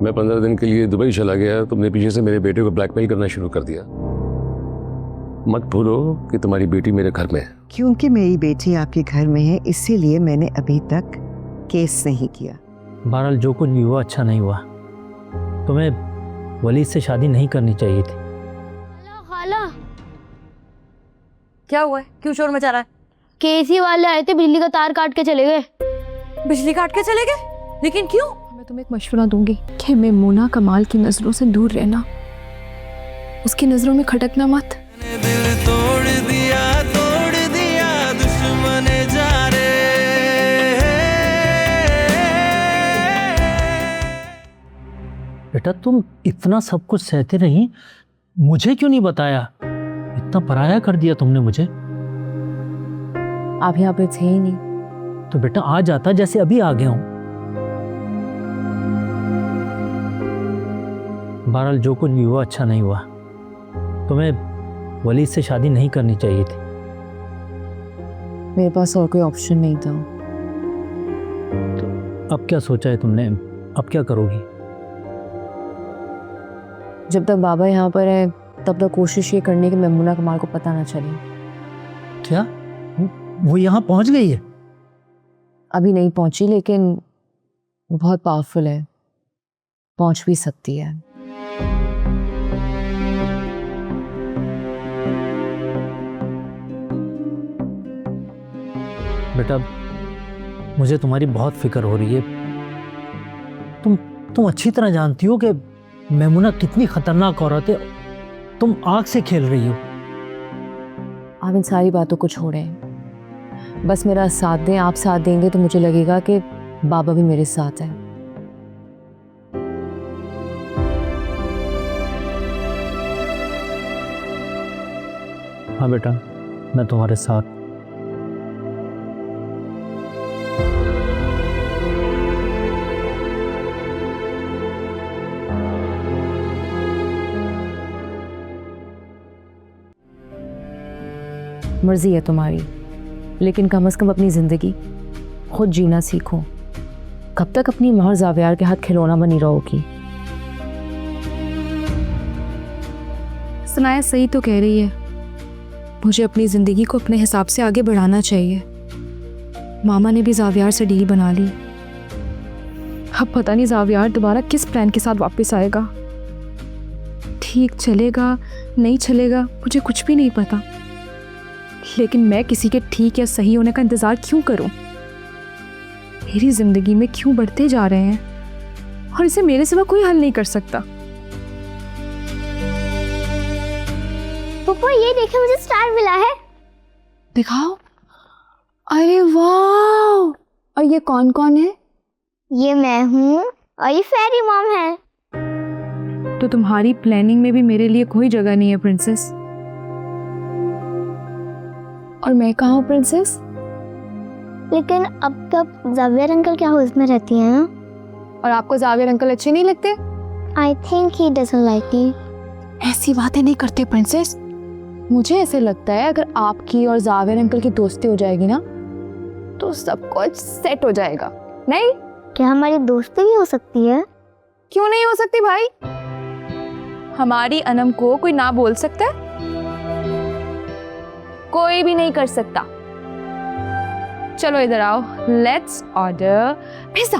मैं 15 दिन के लिए दुबई चला गया, तुमने पीछे से मेरे बेटे को ब्लैकमेल करना शुरू कर दिया। मत भूलो कि तुम्हारी बेटी मेरे घर में है। क्योंकि मेरी बेटी आपके घर में है इसीलिए मैंने अभी तक केस नहीं किया। बहरहाल जो कुछ भी हुआ अच्छा नहीं हुआ। तुम्हें वली से शादी नहीं करनी चाहिए थी। खाला क्या हुआ है? क्यों शोर मचा रहा है? केसी वाले आए थे, बिजली का तार काट के चले गए। बिजली काट के चले गए? लेकिन क्यों? मैं तुम्हें एक मशवरा दूंगी कि मेमुना कमाल की नजरों से दूर रहना, उसकी नजरों में खटकना मत। दिल तोड़ दिया दुश्मन जा रे। बेटा तुम इतना सब कुछ सहते रही, मुझे क्यों नहीं बताया? इतना पराया कर दिया तुमने मुझे। आप यहाँ पे थे ही नहीं तो बेटा आ जाता जैसे अभी आ गया हूं। बहरहाल जो कुछ भी हुआ अच्छा नहीं हुआ। तुम्हें वली से शादी नहीं करनी चाहिए थी। मेरे पास और कोई ऑप्शन नहीं था। तो अब क्या सोचा है तुमने? अब क्या करोगी? जब तक बाबा यहाँ पर है तब तक कोशिश ये करनी कि मेमुना कमाल को पता ना चले। क्या वो यहाँ पहुंच गई है? अभी नहीं पहुंची लेकिन वो बहुत पावरफुल है, पहुंच भी सकती है। बेटा मुझे तुम्हारी बहुत फिक्र हो रही है। तुम अच्छी तरह जानती हो कि मेमुना कितनी खतरनाक औरत है। तुम आग से खेल रही हो। आप इन सारी बातों को छोड़ें, बस मेरा साथ दें। आप साथ देंगे तो मुझे लगेगा कि बाबा भी मेरे साथ है। हाँ बेटा मैं तुम्हारे साथ। मर्जी है तुम्हारी, लेकिन कम से कम अपनी जिंदगी खुद जीना सीखो। कब तक अपनी महर जावियार के हाथ खिलौना बनी रहोगी? सनाया सही तो कह रही है, मुझे अपनी ज़िंदगी को अपने हिसाब से आगे बढ़ाना चाहिए। मामा ने भी जावियार से डील बना ली। अब पता नहीं जावियार दोबारा किस प्लान के साथ वापस आएगा। ठीक चलेगा नहीं चलेगा मुझे कुछ भी नहीं पता, लेकिन मैं किसी के ठीक या सही होने का इंतज़ार क्यों करूं? मेरी ज़िंदगी में क्यों बढ़ते जा रहे हैं और इसे मेरे सिवा कोई हल नहीं कर सकता। पप्पा ये देखिए मुझे स्टार मिला है। दिखाओ। अरे वाह! और ये कौन कौन है? ये मैं हूँ और ये फेरी मॉम है। तो तुम्हारी प्लानिंग में भी मेरे लिए कोई जगह नहीं है प्रिंसेस। और मैं कहाँ हूँ प्रिंसेस? लेकिन अब तक जावियर अंकल के हाउस में रहती हैं ना। और आपको जावियर अंकल अच्छे नहीं लगते? I think he doesn't like me. ऐसी बातें नहीं करते प्रिंसेस। मुझे ऐसे लगता है अगर आपकी और जावियर अंकल की दोस्ती हो जाएगी ना तो सब कुछ सेट हो जाएगा। नहीं? क्या हमारी दोस्ती भी हो सकती है? क्यों नहीं हो सकती भाई? हमारी अनम को कोई ना बोल सकता है? कोई भी नहीं कर सकता। चलो इधर आओ, लेट्स ऑर्डर पिज़्ज़ा।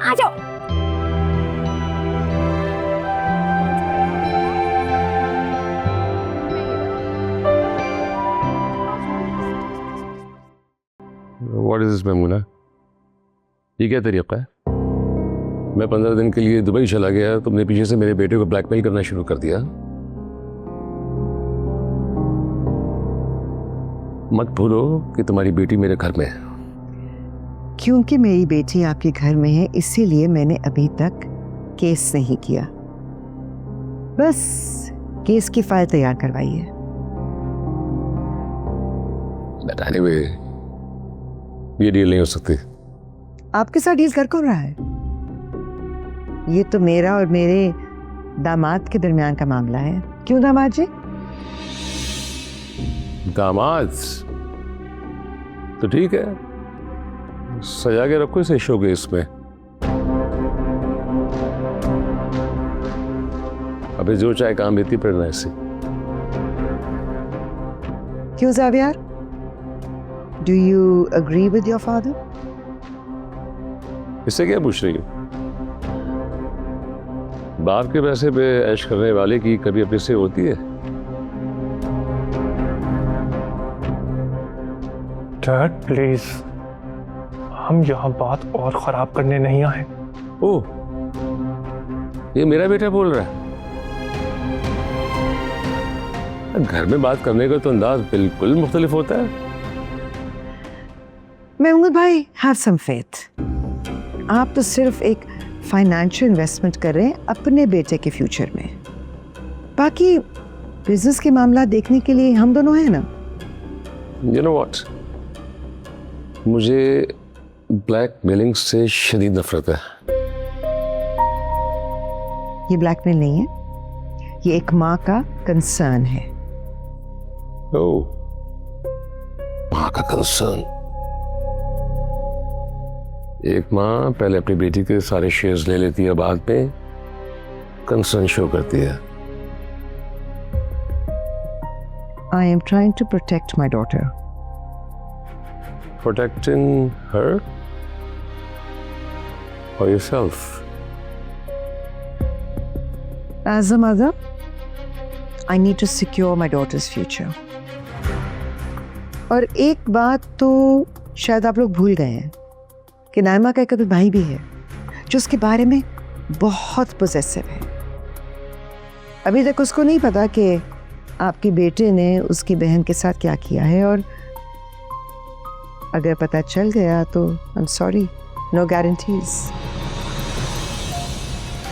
आ जाओ। What is this Maimuna? ये क्या तरीका है? मैं 15 दिन के लिए दुबई चला गया, तुमने पीछे से मेरे बेटे को ब्लैकमेल करना शुरू कर दिया। मत भूलो कि तुम्हारी बेटी मेरे घर में है। क्योंकि मेरी बेटी आपके घर में है इसीलिए मैंने अभी तक केस नहीं किया। बस केस की फाइल तैयार करवाई है। Anyway, ये डील नहीं हो सकती। आपके साथ डील कर कौन रहा है? ये तो मेरा और मेरे दामाद के दरमियान का मामला है। क्यों दामाद जी? दामाद तो ठीक है, सजा के रखो इसे शोकेस में। अबे जो चाहे काम देती प्रेरणा इससे। क्यों Xavier? Do you agree with your father? इससे क्या पूछ रही हो? बाप के पैसे पे ऐश करने वाले की कभी अपने से होती है? डैड प्लीज, हम यहाँ बात और खराब करने नहीं आए। ओह, ये मेरा बेटा बोल रहा है। घर में बात करने का तो अंदाज बिल्कुल मुख्तलिफ होता है। महमूद भाई, हैव सम फेथ। आप तो सिर्फ एक फाइनेंशियल इन्वेस्टमेंट कर रहे हैं अपने बेटे के फ्यूचर में। बाकी बिजनेस के मामला देखने के लिए हम दोनों हैं ना। You know what? मुझे ब्लैकमेलिंग से शदीद नफरत है। ये ब्लैकमेल नहीं है, ये एक माँ का कंसर्न है। ओह, माँ का कंसर्न। एक माँ पहले अपनी बेटी के सारे शेयर्स ले लेती है, बाद में कंसर्न शो करती है। I am trying to protect my daughter. Protecting her or yourself? As a mother, I need to secure my daughter's future. और एक बात तो शायद आप लोग भूल गए हैं कि नायमा का एक अभी भाई भी है जो उसके बारे में बहुत पोजेसिव है। अभी तक उसको नहीं पता कि आपके बेटे ने उसकी बहन के साथ क्या किया है, और अगर पता चल गया तो I am sorry, no guarantees.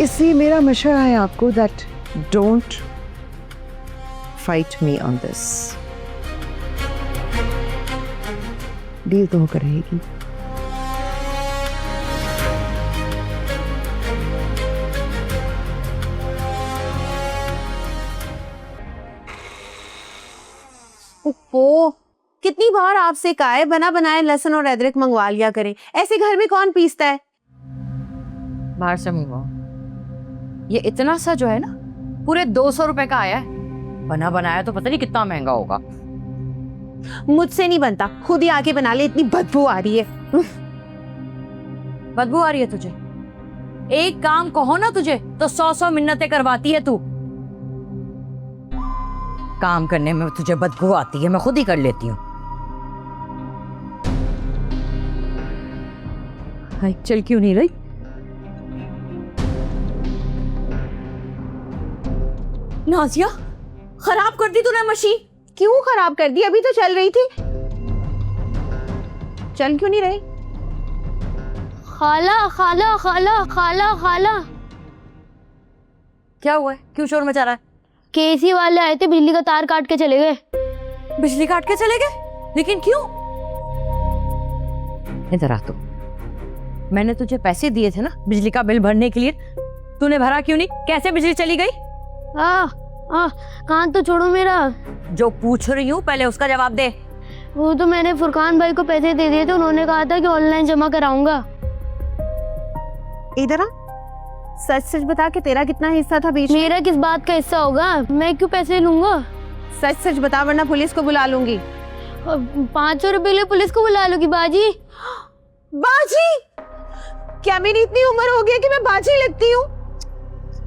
इसलिए मेरा मशवरा है आपको that don't fight me on this. Deal तो होकर रहेगी। ओहो, कितनी बार आपसे कहा है बना बनाए लहसुन और अदरक मंगवा लिया करें। ऐसे घर में कौन पीसता है? बाहर से मंगवाओ। ये इतना सा जो है ना, पूरे 200 रुपए का आया है। बना बनाया तो पता नहीं कितना महंगा होगा। मुझसे नहीं बनता, खुद ही आके बना ले, इतनी बदबू आ रही है। बदबू आ रही है तुझे? एक काम कहो ना तुझे तो 100 मिन्नतें करवाती है तू। काम करने में तुझे बदबू आती है, मैं खुद ही कर लेती हूँ। चल क्यों नहीं रही? नाजिया, खराब कर दी तूने मशीन। क्यों खराब कर दी? अभी तो चल रही थी। चल क्यों नहीं रही? खाला खाला खाला खाला खाला, क्या हुआ है? क्यों शोर मचा रहा है? केसी वाले आए थे, बिजली का तार काट के चले गए। बिजली काट के चले गए? लेकिन क्यों? इधर आ तू। मैंने तुझे पैसे दिए थे ना बिजली का बिल भरने के लिए, तूने भरा क्यों नहीं? कैसे बिजली चली गई? कान तो छोड़ो मेरा। जो पूछ रही हूँ पहले उसका जवाब दे। वो तो मैंने फुरकान भाई को पैसे दे दिए थे, उन्होंने कहा था कि ऑनलाइन जमा कराऊंगा। इधर आ, सच सच बता कि तेरा कितना हिस्सा था बीच में? मेरा किस बात का हिस्सा होगा? मैं क्यों पैसे लूंगा? सच सच बता वरना पुलिस को बुला लूंगी। 500 रुपए लिए पुलिस को बुला लूंगी? बाजी बाजी? क्या मेरी इतनी उम्र हो गई कि मैं बाजी लगती हूँ?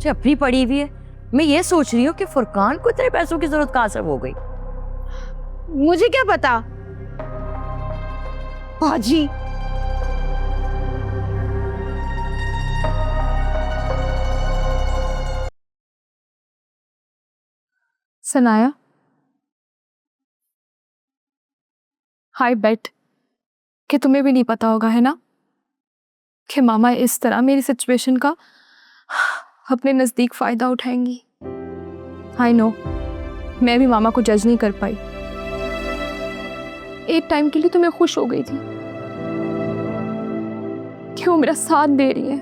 चपड़ी पड़ी हुई है। मैं ये सोच रही हूँ कि फुरकान को इतने पैसों की जरूरत कहाँ से हो गई। मुझे क्या पता। बाजी सनाया, हाई बेट कि तुम्हें भी नहीं पता होगा, है ना, कि मामा इस तरह मेरी सिचुएशन का अपने नज़दीक फ़ायदा उठाएंगी। आई नो, मैं भी मामा को जज नहीं कर पाई। एक टाइम के लिए तो मैं खुश हो गई थी कि वो मेरा साथ दे रही है,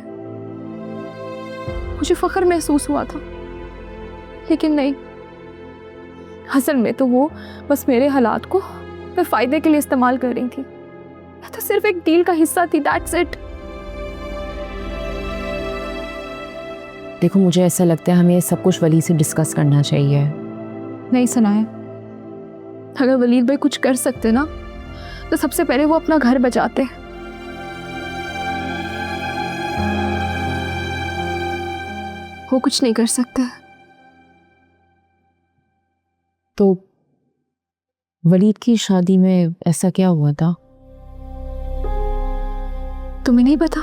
मुझे फ़ख्र महसूस हुआ था। लेकिन नहीं, असल में तो वो बस मेरे हालात को मैं फ़ायदे के लिए इस्तेमाल कर रही थी। मैं तो सिर्फ एक डील का हिस्सा थी, दैट्स इट। देखो मुझे ऐसा लगता है हमें सब कुछ वली से डिस्कस करना चाहिए। नहीं सनाया, अगर वलीद भाई कुछ कर सकते ना तो सबसे पहले वो अपना घर बचाते। वो कुछ नहीं कर सकता। तो वलीद की शादी में ऐसा क्या हुआ था? तुम्हें नहीं पता?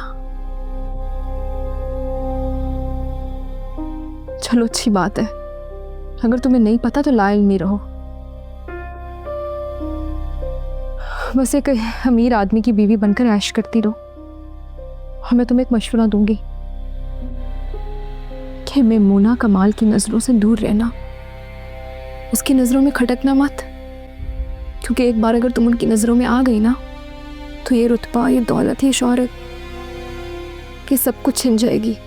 चलो अच्छी बात है, अगर तुम्हें नहीं पता तो लाइल नहीं रहो। बस एक अमीर आदमी की बीवी बनकर ऐश करती रहो। और मैं तुम्हें एक मशवरा दूंगी कि मेमूना कमाल की नजरों से दूर रहना, उसकी नजरों में खटकना मत, क्योंकि एक बार अगर तुम उनकी नजरों में आ गई ना तो ये रुतबा, ये दौलत, ये शोहरत, कि सब कुछ छिन जाएगी।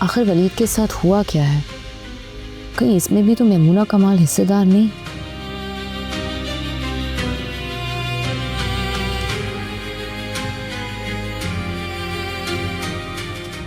आखिर वलीद के साथ हुआ क्या है? कहीं इसमें भी तो मेमूना कमाल हिस्सेदार नहीं?